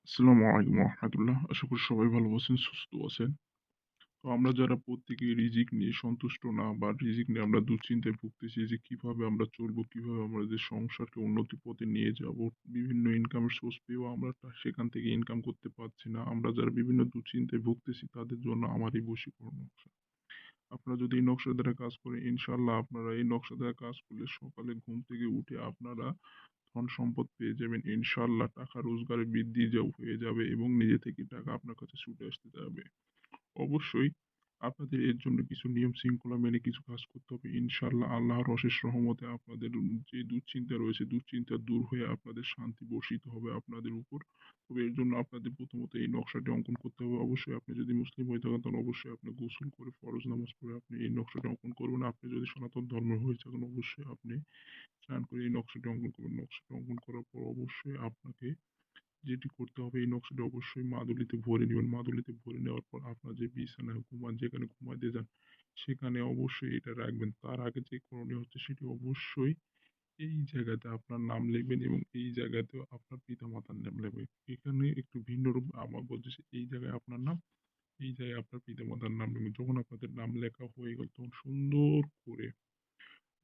আসসালামু আলাইকুম রহমতুল্লাহ। আশা করি সবাই ভালো আছেন, সুস্থ আছেন। তো আমরা যারা প্রত্যেকেই রিজিক নিয়ে সন্তুষ্ট না বা রিজিক নিয়ে আমরা দুশ্চিন্তায় ভুগতেছি যে কিভাবে আমরা চলবো, কিভাবে আমাদের সংসারকে উন্নতি পথে নিয়ে যাবো। বিভিন্ন ইনকামের সোর্স পেয়েও আমরা সেখান থেকে ইনকাম করতে পারছি না। আমরা যারা বিভিন্ন দুশ্চিন্তায় ভুগতেছি তাদের জন্য আমার এই বশীকরণ নকশা। আপনারা যদি এই নকশা দ্বারা কাজ করেন, ইনশাআল্লাহ আপনারা এই নকশা দ্বারা কাজ করলে সকালে ঘুম থেকে উঠে আপনারা ধন সম্পদ পেয়ে যাবেন। ইনশাআল্লাহ টাকা রোজগারে বৃদ্ধি হয়ে যাবে এবং নিজে থেকে টাকা আপনার কাছে ছুটে আসতে যাবে। অবশ্যই আপনাদের এর জন্য কিছু নিয়ম শৃঙ্খলা মেনে কিছু কাজ করতে হবে। ইনশাআল্লাহ আল্লাহর অশেষ রহমতে আপনাদের যে দুশ্চিন্তা রয়েছে, দুশ্চিন্তা দূর হয়ে আপনাদের শান্তি বর্ষিত হবে আপনাদের উপর। তবে এর জন্য আপনাদের প্রথমত এই নকশাটি অঙ্কন করতে হবে। অবশ্যই আপনি যদি মুসলিম হয়ে থাকেন তাহলে অবশ্যই আপনি গোসল করে ফরজ নামাজ পড়ে আপনি এই নকশাটি অঙ্কন করবেন। আপনি যদি সনাতন ধর্মের হয়ে থাকেন অবশ্যই আপনি স্নান করে এই নকশাটি অঙ্কন করবেন। নকশাটি অঙ্কন করার পর অবশ্যই আপনাকে যেটি করতে হবে, এই নকশাটি অবশ্যই মাদুলিতে ভরে নিবেন। মাদুলিতে ভরে নেওয়ার পর আপনার যে বিছানায় ঘুমান, যেখানে ঘুমাইতে যান, সেখানে অবশ্যই এটা রাখবেন। তার আগে যে করণীয় হচ্ছে সেটি অবশ্যই এই জায়গাতে আপনার নাম লিখবেন এবং এই জায়গাতেও আপনার পিতামাতার নাম লিখবেন। এখানে একটু ভিন্ন রূপ আমার বলতেছি, এই জায়গায় আপনার নাম, এই জায়গায় আপনার পিতামাতার নাম লিখবেন। যখন আপনাদের নাম লেখা হয়ে গেল তখন সুন্দর করে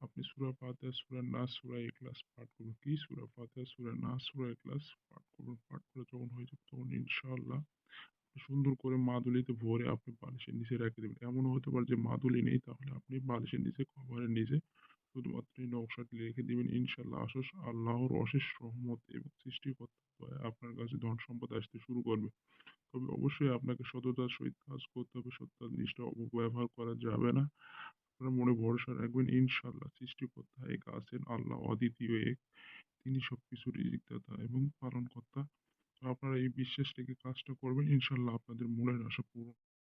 আপনি সূরা ফাতিহা, সূরা নাস, সূরা ইখলাস পাঠ করবেন। কি? সূরা ফাতিহা, সূরা নাস, সূরা ইখলাস পাঠ করবেন। পাঠ করে যখন হয়ে যাবে তখন ইনশাআল্লাহ সুন্দর করে মাদুলিতে ভরে আপনি বালিশের নিচে রেখে দেবেন। এমনও হতে পারে যে মাদুলি নেই, তাহলে আপনি বালিশের নিচে, কভারের নিচে শুধুমাত্র এই নকশাটি রেখে দিবেন। ইনশাআল্লাহ আল্লাহর অশেষ রহমত এবং সৃষ্টিকর্তার দয়ায় আপনার কাছে ধন সম্পদ আসতে শুরু করবে। তবে অবশ্যই আপনাকে সততার সহিত কাজ করতে হবে। সততার জিনিসটা অপব্যবহার করা যাবে না। আপনার মনে ভরসা রাখবেন, ইনশাআল্লাহ সৃষ্টিকর্তা এক আছেন, আল্লাহ অদ্বিতীয় এক। তিনি সবকিছুর রিজিকদাতা এবং পালনকর্তা। তো আপনারা এই বিশ্বাস রেখে কাজটা করবেন। ইনশাআল্লাহ আপনাদের মনের আশা পূরণ